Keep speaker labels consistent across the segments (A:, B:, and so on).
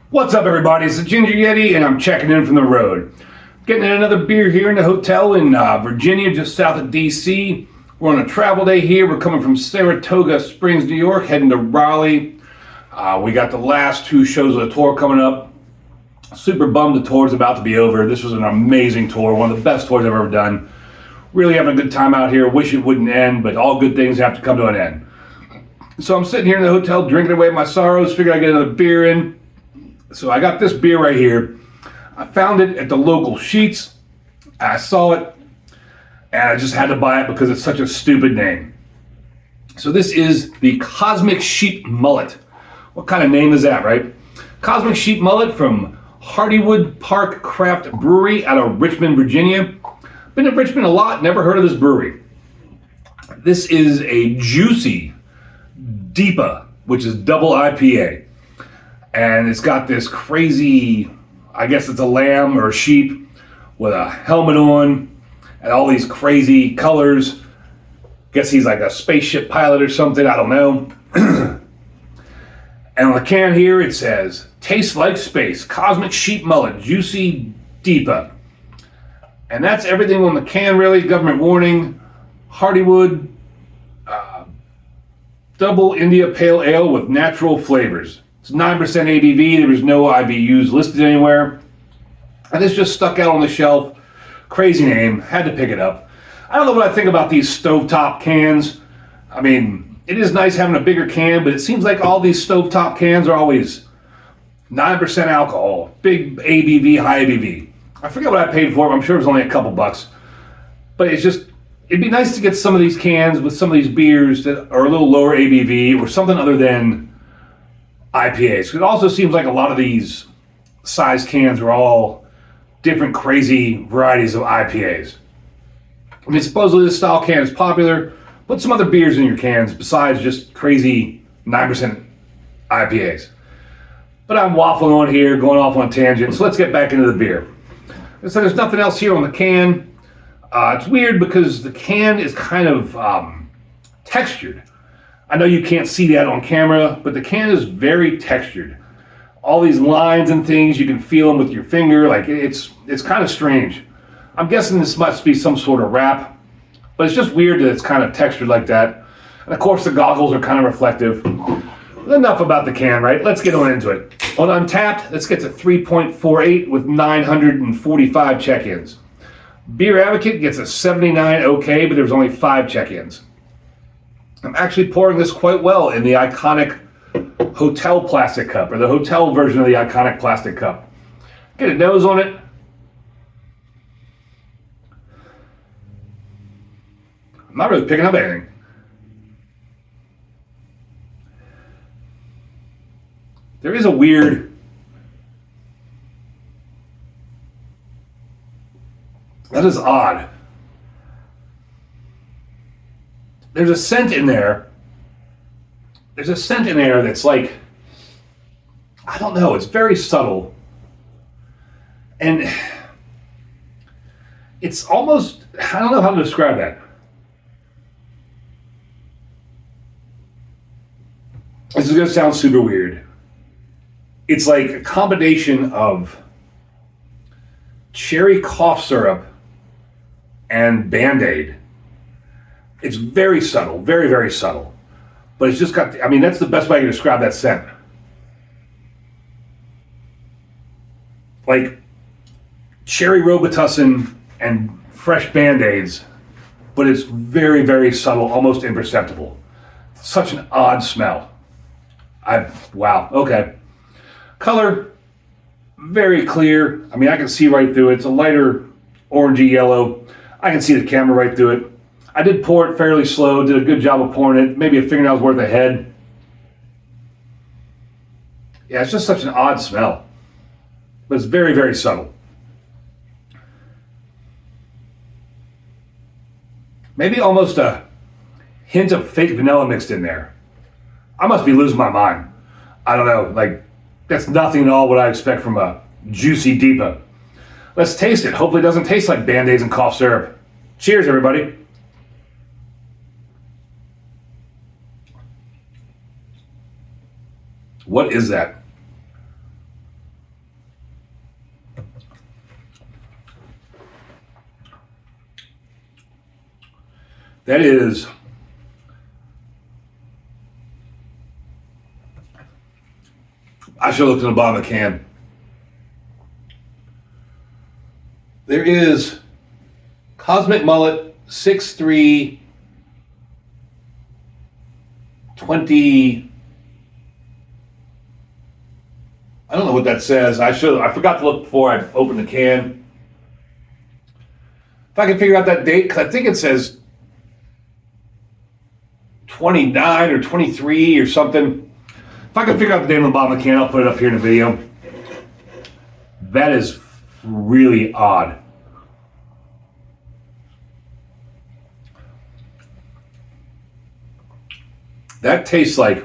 A: What's up, everybody? It's the Ginger Yeti, and I'm checking in from the road. Getting another beer here in the hotel in Virginia, just south of D.C. We're on a travel day here. We're coming from Saratoga Springs, New York, heading to Raleigh. We got the last two shows of the tour coming up. Super bummed the tour's about to be over. This was an amazing tour, one of the best tours I've ever done. Really having a good time out here. Wish it wouldn't end, but all good things have to come to an end. So I'm sitting here in the hotel drinking away my sorrows. Figured I'd get another beer in. So I got this beer right here. I found it at the local Sheetz. I saw it, and I just had to buy it because it's such a stupid name. So this is the Cosmic Sheep Mullet. What kind of name is that, right? Cosmic Sheep Mullet from Hardywood Park Craft Brewery out of Richmond, Virginia. Been to Richmond a lot, never heard of this brewery. This is a Juicy DIPA, which is double IPA. And it's got this crazy, I guess it's a lamb or a sheep with a helmet on and all these crazy colors. Guess he's like a spaceship pilot or something, I don't know. And on the can here it says, "Tastes like space, Cosmic Sheep Mullet, Juicy DIPA." And that's everything on the can, really. Government warning, Hardywood, double India Pale Ale with natural flavors. It's 9% ABV. There was no IBUs listed anywhere. And this just stuck out on the shelf. Crazy name. Had to pick it up. I don't know what I think about these stovetop cans. I mean, it is nice having a bigger can, but it seems like all these stovetop cans are always 9% alcohol. Big ABV, high ABV. I forget what I paid for them. I'm sure it was only a couple bucks. But it's just, it'd be nice to get some of these cans with some of these beers that are a little lower ABV or something other than IPAs. It also seems like a lot of these size cans are all different crazy varieties of IPAs. I mean, supposedly this style can is popular. Put some other beers in your cans besides just crazy 9% IPAs. But I'm waffling on here, going off on a tangent, so let's get back into the beer. So there's nothing else here on the can. It's weird because the can is kind of textured. I know you can't see that on camera, but the can is very textured. All these lines and things, you can feel them with your finger. Like it's kind of strange. I'm guessing this must be some sort of wrap, but it's just weird that it's kind of textured like that. And of course the goggles are kind of reflective. But enough about the can, right? Let's get on into it. On Untapped, this gets a 3.48 with 945 check-ins. Beer Advocate gets a 79 okay, but there's only 5 check-ins. I'm actually pouring this quite well in the iconic hotel plastic cup, or the hotel version of the iconic plastic cup. Get a nose on it. I'm not really picking up anything. There is a weird, that is odd. There's a scent in there. There's a scent in there that's like, I don't know, it's very subtle. And it's almost, I don't know how to describe that. This is going to sound super weird. It's like a combination of cherry cough syrup and Band-Aid. It's very subtle, very, very subtle. But it's just got, I mean, that's the best way I can describe that scent. Like cherry Robitussin and fresh Band-Aids, but it's very, very subtle, almost imperceptible. Such an odd smell. Wow, okay. Color, very clear. I mean, I can see right through it. It's a lighter orangey yellow. I can see the camera right through it. I did pour it fairly slow, did a good job of pouring it, maybe a fingernail's worth ahead. Yeah, it's just such an odd smell. But it's very, very subtle. Maybe almost a hint of fake vanilla mixed in there. I must be losing my mind. I don't know, like, that's nothing at all what I expect from a Juicy DIPA. Let's taste it. Hopefully it doesn't taste like Band-Aids and cough syrup. Cheers, everybody. What is that? That is... I should have looked in the bottom of the can. There is Cosmic Mullet 6'3", 20... I don't know what that says. I forgot to look before I opened the can. If I can figure out that date, because I think it says 29 or 23 or something. If I can figure out the date on the bottom of the can, I'll put it up here in the video. That is really odd. That tastes like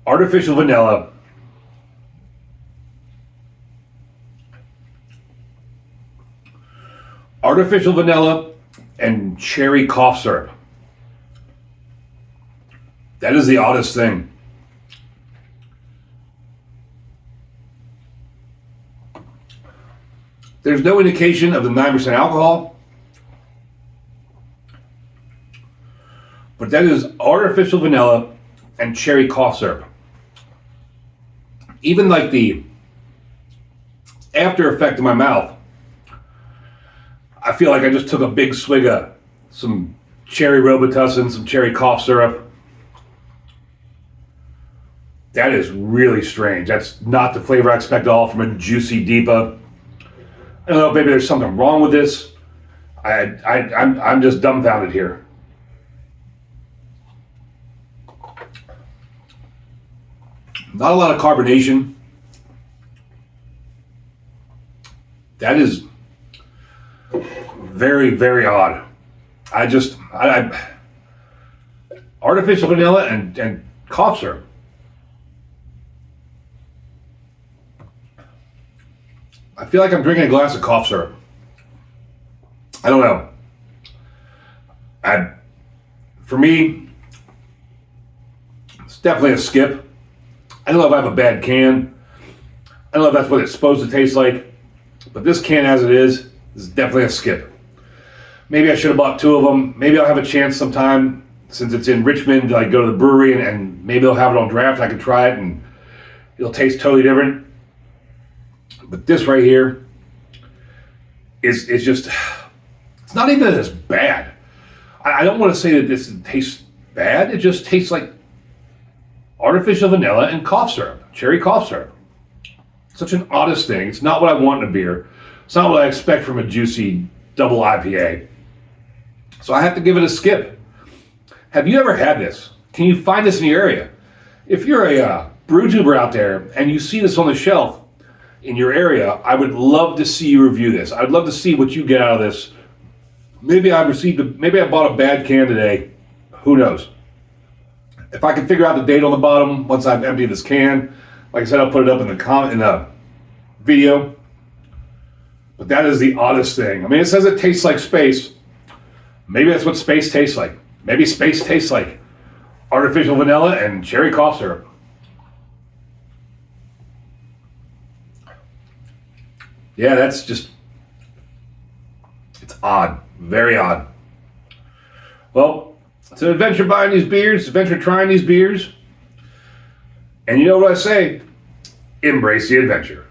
A: artificial vanilla, and cherry cough syrup. That is the oddest thing. There's no indication of the 9% alcohol, but that is artificial vanilla and cherry cough syrup. Even like the after effect in my mouth, I feel like I just took a big swig of some cherry Robitussin, some cherry cough syrup. That is really strange. That's not the flavor I expect at all from a Juicy DIPA. I don't know, maybe there's something wrong with this. I'm just dumbfounded here. Not a lot of carbonation. That is very, very odd. Artificial vanilla and cough syrup. I feel like I'm drinking a glass of cough syrup. I don't know. For me, it's definitely a skip. I don't know if I have a bad can. I don't know if that's what it's supposed to taste like. But this can as it is definitely a skip. Maybe I should have bought two of them. Maybe I'll have a chance sometime, since it's in Richmond, to go to the brewery and maybe they'll have it on draft. I can try it and it'll taste totally different. But this right here is just, it's not even as bad. I don't want to say that this tastes bad. It just tastes like artificial vanilla and cough syrup, cherry cough syrup. Such an oddest thing. It's not what I want in a beer. It's not what I expect from a Juicy double IPA. So I have to give it a skip. Have you ever had this? Can you find this in your area? If you're a brew tuber out there and you see this on the shelf in your area, I would love to see you review this. I'd love to see what you get out of this. Maybe I bought a bad can today. Who knows? If I can figure out the date on the bottom once I've emptied this can, like I said, I'll put it up in the video. But that is the oddest thing. I mean, it says it tastes like space. Maybe that's what space tastes like. Maybe space tastes like artificial vanilla and cherry cough syrup. Yeah, that's just, it's odd. Very odd. Well, it's an adventure buying these beers, adventure trying these beers. And you know what I say? Embrace the adventure.